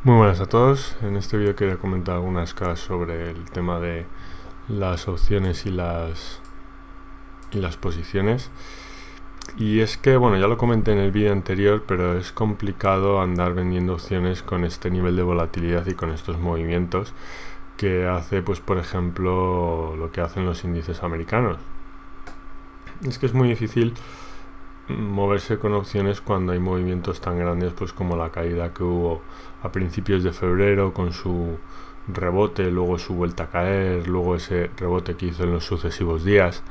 Muy buenas a todos. En este vídeo quería comentar algunas cosas sobre el tema de las opciones y las posiciones. Y es que, bueno, ya lo comenté en el vídeo anterior, pero es complicado andar vendiendo opciones con este nivel de volatilidad y con estos movimientos que hace, pues por ejemplo, lo que hacen los índices americanos. Es que es muy difícil moverse con opciones cuando hay movimientos tan grandes, pues como la caída que hubo a principios de febrero con su rebote, luego su vuelta a caer, luego ese rebote que hizo en los sucesivos días,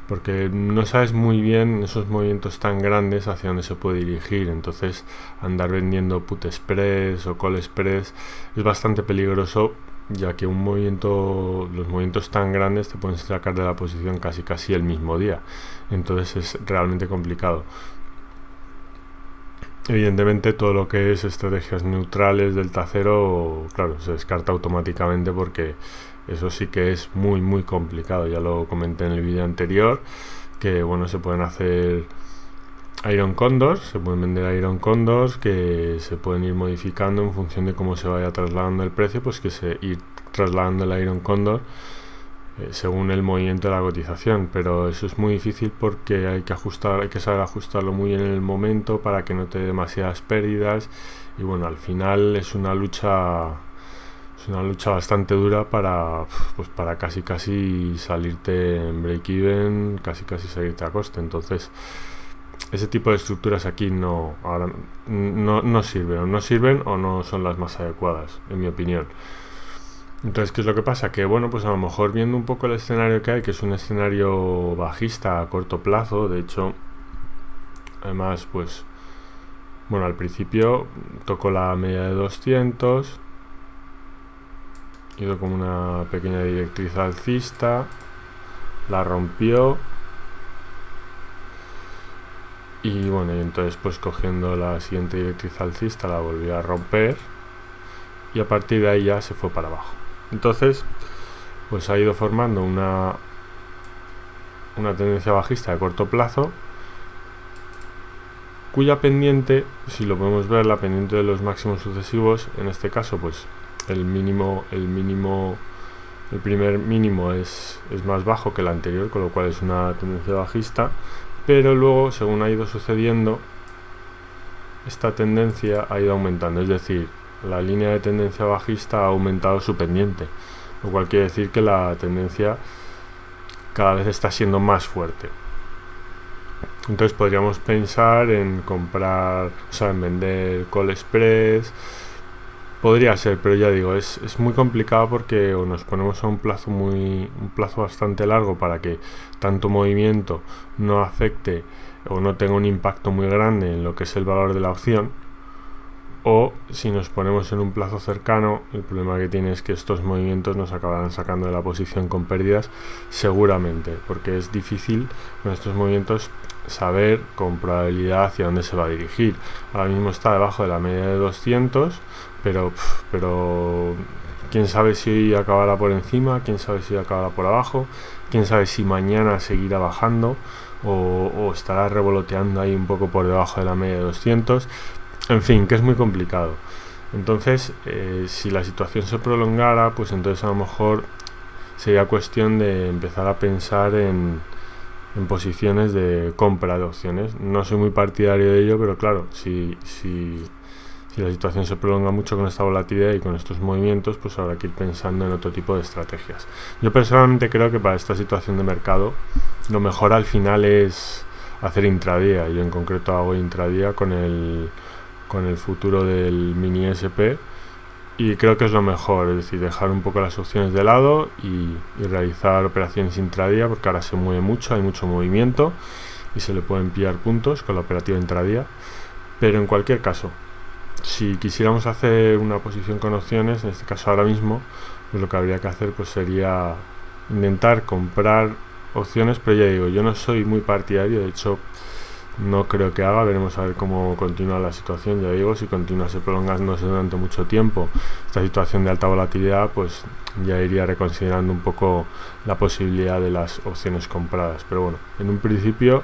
porque no sabes muy bien esos movimientos tan grandes hacia dónde se puede dirigir. Entonces andar vendiendo put spreads o call spreads es bastante peligroso, ya que los movimientos tan grandes te pueden sacar de la posición casi el mismo día. Entonces es realmente complicado. Evidentemente todo lo que es estrategias neutrales, delta cero, claro, se descarta automáticamente, porque eso sí que es muy complicado. Ya lo comenté en el vídeo anterior, que bueno, se pueden hacer Iron Condors, se pueden vender Iron Condors que se pueden ir modificando en función de cómo se vaya trasladando el precio, pues que se ir trasladando el Iron Condor según el movimiento de la cotización, pero eso es muy difícil porque hay que saber ajustarlo muy bien en el momento para que no te dé demasiadas pérdidas. Y bueno, al final es una lucha bastante dura para casi salirte en break even, casi salirte a coste. Entonces ese tipo de estructuras aquí no sirven o no son las más adecuadas, en mi opinión. Entonces, ¿qué es lo que pasa? Que bueno, pues a lo mejor viendo un poco el escenario que hay, que es un escenario bajista a corto plazo, de hecho, además, pues bueno, al principio tocó la media de 200, hizo como una pequeña directriz alcista, la rompió y bueno, y entonces pues cogiendo la siguiente directriz alcista la volvió a romper y a partir de ahí ya se fue para abajo. Entonces pues ha ido formando una tendencia bajista de corto plazo, cuya pendiente, si lo podemos ver, la pendiente de los máximos sucesivos, en este caso pues el primer mínimo es más bajo que el anterior, con lo cual es una tendencia bajista, pero luego, según ha ido sucediendo, esta tendencia ha ido aumentando, es decir, la línea de tendencia bajista ha aumentado su pendiente, lo cual quiere decir que la tendencia cada vez está siendo más fuerte. Entonces podríamos pensar en comprar, o sea, en vender call spreads. Podría ser, pero ya digo, es muy complicado porque o nos ponemos a un plazo bastante largo para que tanto movimiento no afecte o no tenga un impacto muy grande en lo que es el valor de la opción, o si nos ponemos en un plazo cercano, el problema que tiene es que estos movimientos nos acabarán sacando de la posición con pérdidas seguramente, porque es difícil con estos movimientos saber con probabilidad hacia dónde se va a dirigir. Ahora mismo está debajo de la media de 200, pero quién sabe si hoy acabará por encima, quién sabe si acabará por abajo, quién sabe si mañana seguirá bajando o estará revoloteando ahí un poco por debajo de la media de 200. En fin, que es muy complicado. Entonces, si la situación se prolongara, pues entonces a lo mejor sería cuestión de empezar a pensar en posiciones de compra de opciones. No soy muy partidario de ello, pero claro, si la situación se prolonga mucho con esta volatilidad y con estos movimientos, pues habrá que ir pensando en otro tipo de estrategias. Yo personalmente creo que para esta situación de mercado lo mejor al final es hacer intradía. Yo en concreto hago intradía con el futuro del mini SP y creo que es lo mejor, es decir, dejar un poco las opciones de lado y realizar operaciones intradía, porque ahora se mueve mucho, hay mucho movimiento y se le pueden pillar puntos con la operativa intradía. Pero en cualquier caso, si quisiéramos hacer una posición con opciones, en este caso ahora mismo, pues lo que habría que hacer pues sería intentar comprar opciones, pero ya digo, yo no soy muy partidario, de hecho no creo que haga. Veremos a ver cómo continúa la situación. Ya digo, si continuase prolongándose durante mucho tiempo esta situación de alta volatilidad, pues ya iría reconsiderando un poco la posibilidad de las opciones compradas. Pero bueno, en un principio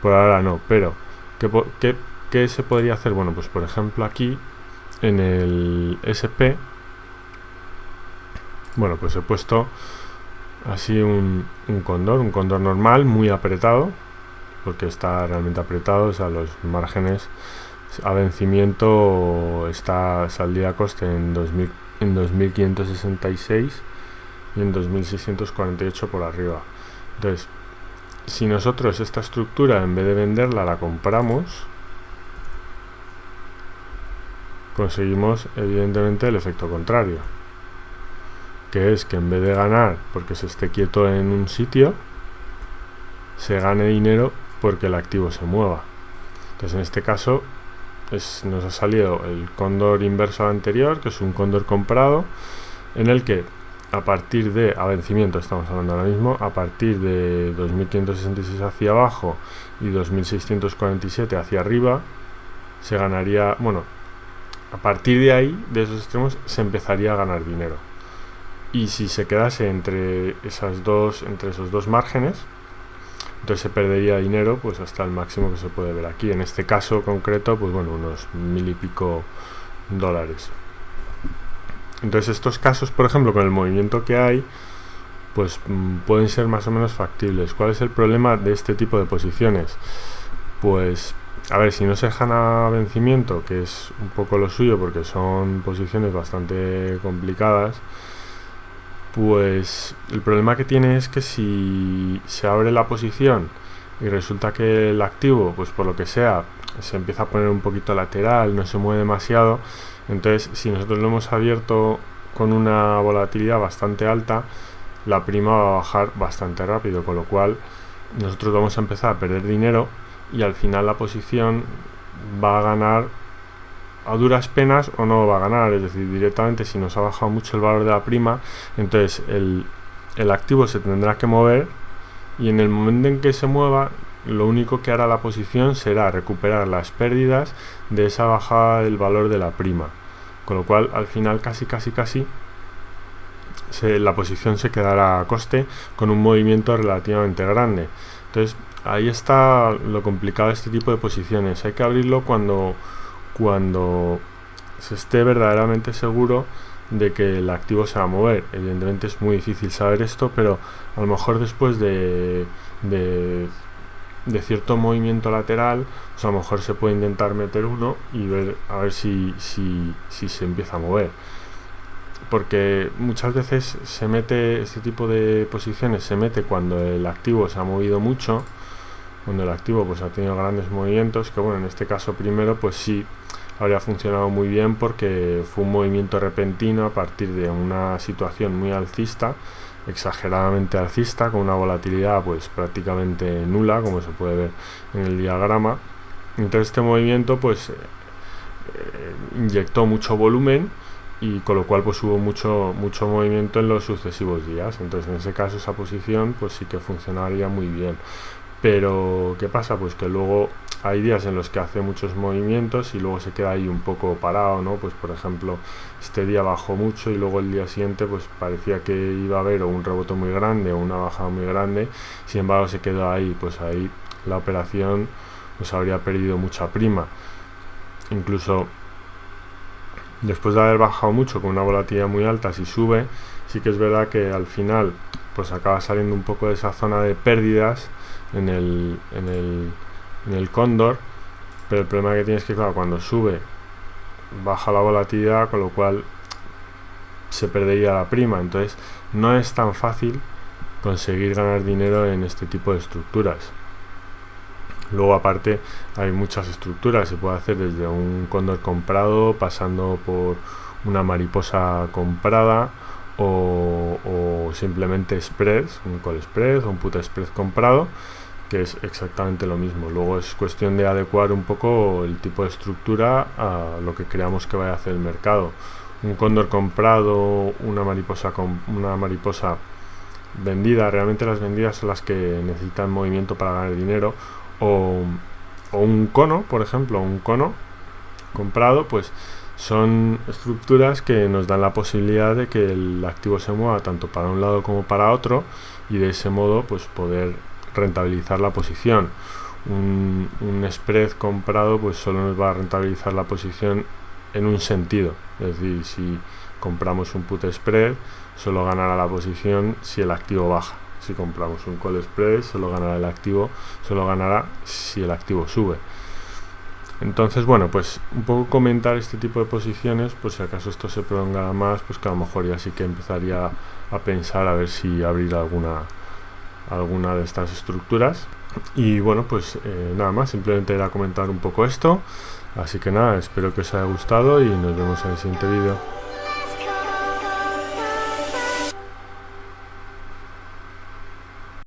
por ahora no. Pero ¿qué se podría hacer? Bueno, pues por ejemplo aquí en el SP, bueno, pues he puesto así un cóndor normal, muy apretado, porque está realmente apretado, o sea, los márgenes a vencimiento saldría a coste en 2566 y en 2648 por arriba. Entonces, si nosotros esta estructura, en vez de venderla, la compramos, conseguimos evidentemente el efecto contrario, que es que en vez de ganar porque se esté quieto en un sitio, se gane dinero porque el activo se mueva. Entonces, en este caso nos ha salido el cóndor inverso al anterior, que es un cóndor comprado, en el que a partir de, a vencimiento estamos hablando ahora mismo, a partir de 2566 hacia abajo y 2647 hacia arriba, se ganaría, bueno, a partir de ahí, de esos extremos, se empezaría a ganar dinero. Y si se quedase entre esos dos márgenes, entonces se perdería dinero pues hasta el máximo que se puede ver aquí. En este caso concreto, pues bueno, unos 1000 y pico dólares. Entonces estos casos, por ejemplo, con el movimiento que hay, pues pueden ser más o menos factibles. ¿Cuál es el problema de este tipo de posiciones? Pues, a ver, si no se dejan a vencimiento, que es un poco lo suyo porque son posiciones bastante complicadas, pues el problema que tiene es que si se abre la posición y resulta que el activo, pues por lo que sea, se empieza a poner un poquito lateral, no se mueve demasiado, entonces si nosotros lo hemos abierto con una volatilidad bastante alta, la prima va a bajar bastante rápido, con lo cual nosotros vamos a empezar a perder dinero y al final la posición va a ganar a duras penas o no va a ganar, es decir, directamente si nos ha bajado mucho el valor de la prima, entonces el activo se tendrá que mover y en el momento en que se mueva, lo único que hará la posición será recuperar las pérdidas de esa bajada del valor de la prima, con lo cual al final casi la posición se quedará a coste con un movimiento relativamente grande. Entonces ahí está lo complicado de este tipo de posiciones. Hay que abrirlo cuando se esté verdaderamente seguro de que el activo se va a mover. Evidentemente es muy difícil saber esto, pero a lo mejor después de cierto movimiento lateral, pues a lo mejor se puede intentar meter uno y ver a ver si se empieza a mover, porque muchas veces se mete este tipo de posiciones, se mete cuando el activo se ha movido mucho, cuando el activo pues ha tenido grandes movimientos, que bueno, en este caso primero pues sí habría funcionado muy bien porque fue un movimiento repentino a partir de una situación muy alcista, exageradamente alcista, con una volatilidad pues prácticamente nula, como se puede ver en el diagrama. Entonces este movimiento pues inyectó mucho volumen y con lo cual pues hubo mucho movimiento en los sucesivos días. Entonces en ese caso esa posición pues sí que funcionaría muy bien. Pero ¿qué pasa? Pues que luego hay días en los que hace muchos movimientos y luego se queda ahí un poco parado, ¿no? Pues por ejemplo, este día bajó mucho y luego el día siguiente pues parecía que iba a haber o un rebote muy grande o una bajada muy grande, sin embargo se quedó ahí, pues ahí la operación pues habría perdido mucha prima. Incluso después de haber bajado mucho con una volatilidad muy alta, si sube, sí que es verdad que al final pues acaba saliendo un poco de esa zona de pérdidas en el cóndor, pero el problema que tiene es que claro, cuando sube baja la volatilidad, con lo cual se perdería la prima. Entonces no es tan fácil conseguir ganar dinero en este tipo de estructuras. Luego aparte hay muchas estructuras, se puede hacer desde un cóndor comprado, pasando por una mariposa comprada o simplemente spreads, un call spread o un put spread comprado, que es exactamente lo mismo. Luego es cuestión de adecuar un poco el tipo de estructura a lo que creamos que vaya a hacer el mercado. Un cóndor comprado, una mariposa vendida, realmente las vendidas son las que necesitan movimiento para ganar dinero, o un cono, por ejemplo, un cono comprado, pues son estructuras que nos dan la posibilidad de que el activo se mueva tanto para un lado como para otro y de ese modo pues poder rentabilizar la posición. Un spread comprado pues solo nos va a rentabilizar la posición en un sentido, es decir, si compramos un put spread solo ganará la posición si el activo baja, si compramos un call spread solo ganará si el activo sube. Entonces, bueno, pues un poco comentar este tipo de posiciones, por si acaso esto se prolongara más, pues que a lo mejor ya sí que empezaría a pensar a ver si abrir alguna de estas estructuras. Y bueno, pues nada más, simplemente era comentar un poco esto. Así que nada, espero que os haya gustado y nos vemos en el siguiente vídeo.